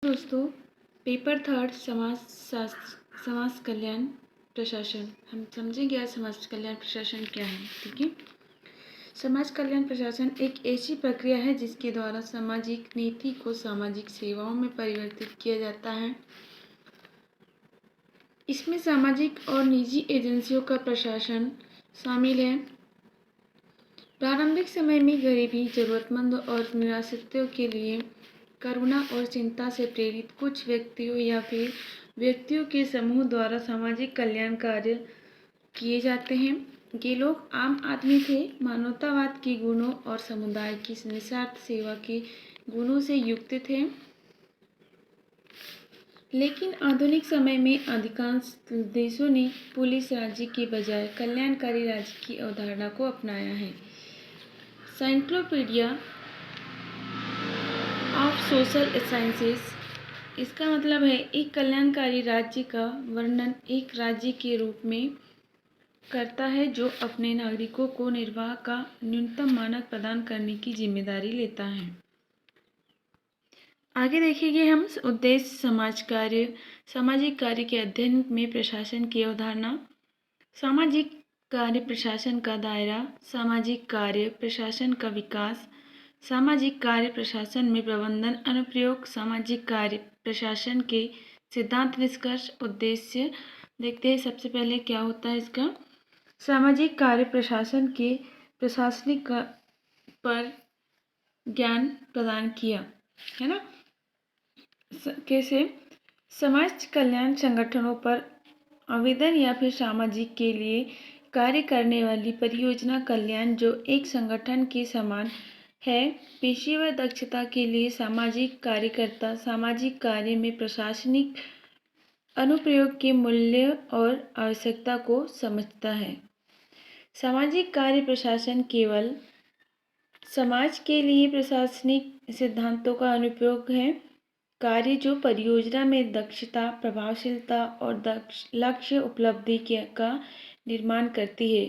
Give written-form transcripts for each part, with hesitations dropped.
दोस्तों, paper third समाज कल्याण प्रशासन। हम समझेंगे आज समाज कल्याण प्रशासन क्या है। ठीक है। समाज कल्याण प्रशासन एक ऐसी प्रक्रिया है जिसके द्वारा सामाजिक नीति को सामाजिक सेवाओं में परिवर्तित किया जाता है। इसमें सामाजिक और निजी एजेंसियों का प्रशासन शामिल है। प्रारंभिक समय में गरीबी, जरूरतमंद और निराश्रितों के लिए करुणा और चिंता से प्रेरित कुछ व्यक्तियों या फिर व्यक्तियों के समूह द्वारा सामाजिक कल्याण कार्य किए जाते हैं। ये लोग आम आदमी थे, मानवतावाद के गुणों और समुदाय की निस्वार्थ सेवा के गुणों से युक्त थे। लेकिन आधुनिक समय में अधिकांश देशों ने पुलिस राज्य के बजाय कल्याणकारी राज्य की अवधारणा को अपनाया है। साइक्लोपीडिया ऑफ सोशल साइंसेस, इसका मतलब है एक कल्याणकारी राज्य का वर्णन एक राज्य के रूप में करता है जो अपने नागरिकों को निर्वाह का न्यूनतम मानक प्रदान करने की जिम्मेदारी लेता है। आगे देखेंगे हम उद्देश्य सामाजिक कार्य के अध्ययन में प्रशासन की अवधारणा। सामाजिक कार्य प्रशासन का दायरा, सामाजिक कार्य प्रशासन का विकास, सामाजिक कार्य प्रशासन में प्रबंधन अनुप्रयोग, सामाजिक कार्य प्रशासन के सिद्धांत निष्कर्ष उद्देश्य देखते हैं। सबसे पहले क्या होता है इसका। सामाजिक कार्य प्रशासन के प्रशासनिक पर ज्ञान प्रदान किया है ना। कैसे समाज कल्याण संगठनों पर आवेदन या फिर सामाजिक के लिए कार्य करने वाली परियोजना कल्याण जो एक संगठन के समान है। पेशेवर दक्षता के लिए सामाजिक कार्यकर्ता सामाजिक कार्य में प्रशासनिक अनुप्रयोग के मूल्य और आवश्यकता को समझता है। सामाजिक कार्य प्रशासन केवल समाज के लिए प्रशासनिक सिद्धांतों का अनुप्रयोग है। कार्य जो परियोजना में दक्षता, प्रभावशीलता और लक्ष्य उपलब्धि का निर्माण करती है।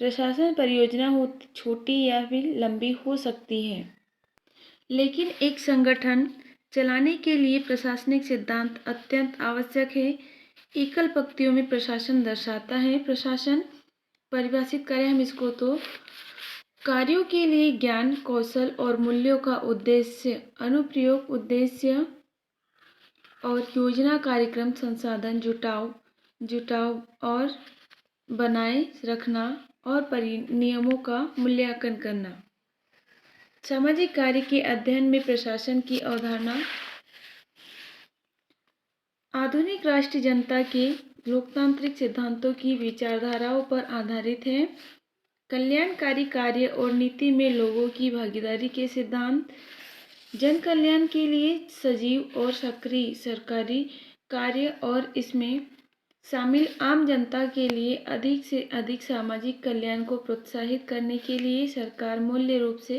प्रशासन परियोजना हो छोटी या फिर लंबी हो सकती है, लेकिन एक संगठन चलाने के लिए प्रशासनिक सिद्धांत अत्यंत आवश्यक है। एकल पंक्तियों में प्रशासन दर्शाता है। प्रशासन परिभाषित करें हम इसको तो कार्यों के लिए ज्ञान, कौशल और मूल्यों का उद्देश्य, अनुप्रयोग उद्देश्य और योजना, कार्यक्रम, संसाधन जुटाव और बनाए रखना और नियमों का मूल्यांकन करना। सामाजिक कार्य के अध्ययन में प्रशासन की अवधारणा। आधुनिक राष्ट्र जनता के लोकतांत्रिक सिद्धांतों की विचारधाराओं पर आधारित है। कल्याणकारी कार्य और नीति में लोगों की भागीदारी के सिद्धांत। जन कल्याण के लिए सजीव और सक्रिय सरकारी कार्य और इसमें शामिल आम जनता के लिए अधिक से अधिक सामाजिक कल्याण को प्रोत्साहित करने के लिए सरकार मूल्य रूप से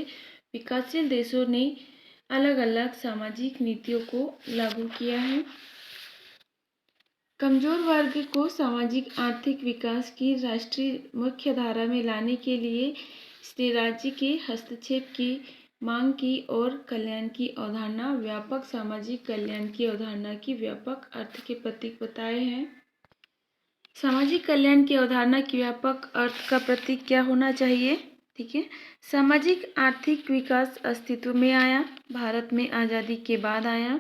विकासशील देशों ने अलग अलग सामाजिक नीतियों को लागू किया है। कमजोर वर्ग को सामाजिक आर्थिक विकास की राष्ट्रीय मुख्य धारा में लाने के लिए इसने राज्य के हस्तक्षेप की मांग की और कल्याण की अवधारणा, व्यापक सामाजिक कल्याण की अवधारणा की व्यापक अर्थ के प्रतीक बताए हैं। सामाजिक कल्याण की अवधारणा की व्यापक अर्थ का प्रतीक क्या होना चाहिए। ठीक है। सामाजिक आर्थिक विकास अस्तित्व में आया, भारत में आज़ादी के बाद आया।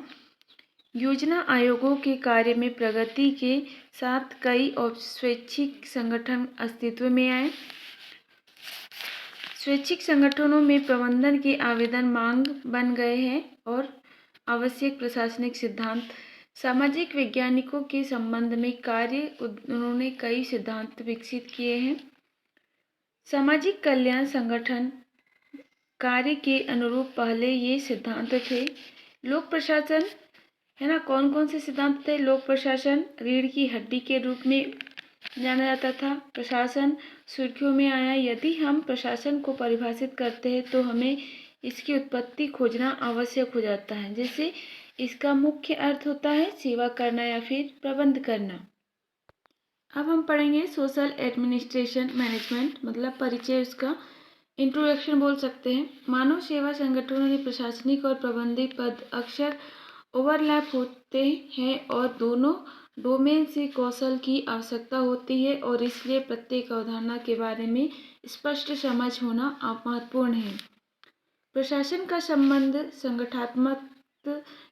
योजना आयोगों के कार्य में प्रगति के साथ कई और स्वैच्छिक संगठन अस्तित्व में आए। स्वैच्छिक संगठनों में प्रबंधन के आवेदन मांग बन गए हैं और आवश्यक प्रशासनिक सिद्धांत। सामाजिक वैज्ञानिकों के संबंध में कार्य उन्होंने कई सिद्धांत विकसित किए हैं। सामाजिक कल्याण संगठन कार्य के अनुरूप पहले ये सिद्धांत थे। लोक प्रशासन है ना, कौन कौन से सिद्धांत थे। लोक प्रशासन रीढ़ की हड्डी के रूप में जाना जाता था। प्रशासन सुर्खियों में आया। यदि हम प्रशासन को परिभाषित करते हैं तो हमें इसकी उत्पत्ति खोजना आवश्यक हो जाता है। जैसे इसका मुख्य अर्थ होता है सेवा करना या फिर प्रबंध करना। अब हम पढ़ेंगे सोशल एडमिनिस्ट्रेशन मैनेजमेंट, मतलब परिचय, उसका इंट्रोडक्शन बोल सकते हैं। मानव सेवा संगठनों ने प्रशासनिक और प्रबंधकीय पद अक्सर ओवरलैप होते हैं और दोनों डोमेन से कौशल की आवश्यकता होती है और इसलिए प्रत्येक अवधारणा के बारे में स्पष्ट समझ होना महत्वपूर्ण है। प्रशासन का संबंध संगठनात्मक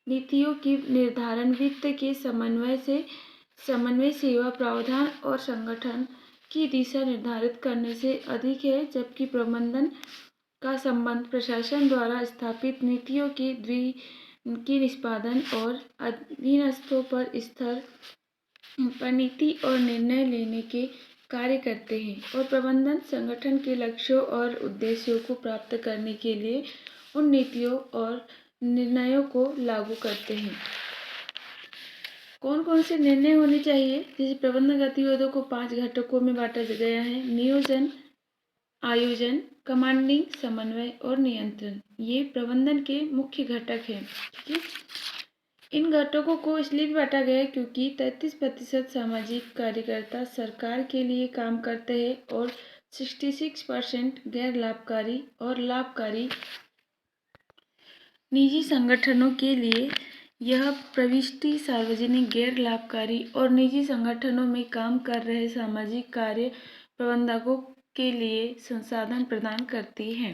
नीतियों की निर्धारण, वित्त के समन्वय, सेवा प्रावधान और संगठन की दिशा निर्धारित करने से अधिक है, जबकि प्रबंधन का संबंध प्रशासन द्वारा स्थापित नीतियों की निष्पादन और अधीनस्थों पर स्तर पर नीति और निर्णय लेने के कार्य करते हैं, और प्रबंधन संगठन के लक्ष्यों और उद्देश्यों को प्राप्त करने के लिए उन नीतियों और निर्णयों को लागू करते हैं। कौन कौन से निर्णय होने चाहिए? जैसे प्रबंधन गतिविधियों को 5 घटकों में बांटा गया है: नियोजन, आयोजन, कमांडिंग, समन्वय और नियंत्रण। ये प्रबंधन के मुख्य घटक हैं। ठीक है, इन घटकों को इसलिए भी बांटा गया है क्योंकि 33% सामाजिक कार्यकर्ता सरकार के लिए काम करते हैं और 66% गैर लाभकारी और लाभकारी निजी संगठनों के लिए यह प्रविष्टि सार्वजनिक, गैर लाभकारी और निजी संगठनों में काम कर रहे सामाजिक कार्य प्रबंधकों के लिए संसाधन प्रदान करती है।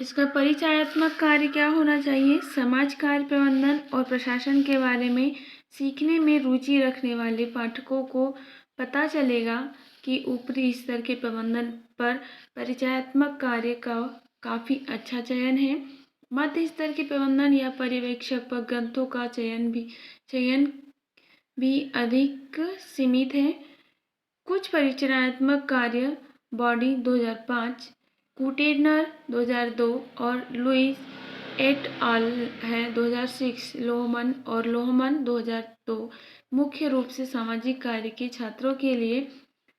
इसका परिचयात्मक कार्य क्या होना चाहिए? समाज कार्य प्रबंधन और प्रशासन के बारे में सीखने में रुचि रखने वाले पाठकों को पता चलेगा कि ऊपरी स्तर के प्रबंधन पर परिचयात्मक कार्य का काफ़ी अच्छा चयन है। मध्य स्तर के प्रबंधन या पर्यवेक्षक पर ग्रंथों का चयन भी अधिक सीमित है। कुछ परिचयात्मक कार्य बॉडी 2005, कुटेनर 2002 और लुइस एट आल है 2006, लोहमन 2002 मुख्य रूप से सामाजिक कार्य के छात्रों के लिए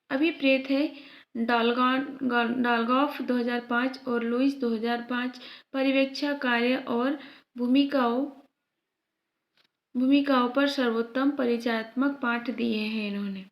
अभिप्रेत है। डालगॉफ 2005 और लुइस 2005 पर्यवेक्षक कार्य और भूमिकाओं पर सर्वोत्तम परिचयात्मक पाठ दिए हैं इन्होंने।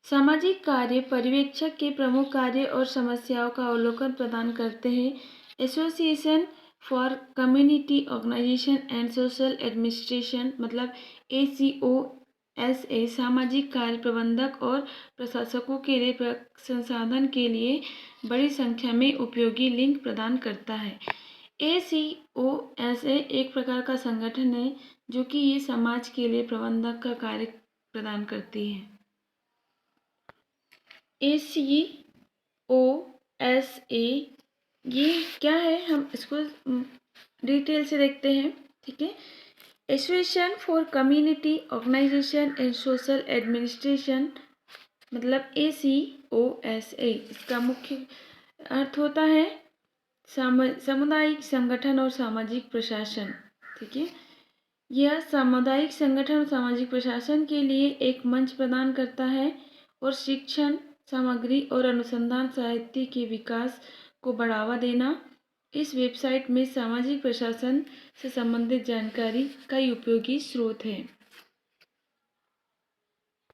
सामाजिक कार्य पर्यवेक्षक के प्रमुख कार्य और समस्याओं का अवलोकन प्रदान करते हैं। Association for community organisation and social administration मतलब ACOSA सामाजिक कार्य प्रबंधक और प्रशासकों के लिए संसाधन के लिए बड़ी संख्या में उपयोगी लिंक प्रदान करता है। ACOSA एक प्रकार का संगठन है जो कि ये समाज के लिए प्रबंधक का कार्य प्रदान करती है। ACOSA ये क्या है, हम इसको डिटेल से देखते हैं। ठीक है, association for community organisation and social administration मतलब ACOSA, इसका मुख्य अर्थ होता है सामुदायिक संगठन और सामाजिक प्रशासन। ठीक है, यह सामुदायिक संगठन और सामाजिक प्रशासन के लिए एक मंच प्रदान करता है और शिक्षण सामग्री और अनुसंधान साहित्य के विकास को बढ़ावा देना। इस वेबसाइट में सामाजिक प्रशासन से संबंधित जानकारी कई उपयोगी स्रोत हैं।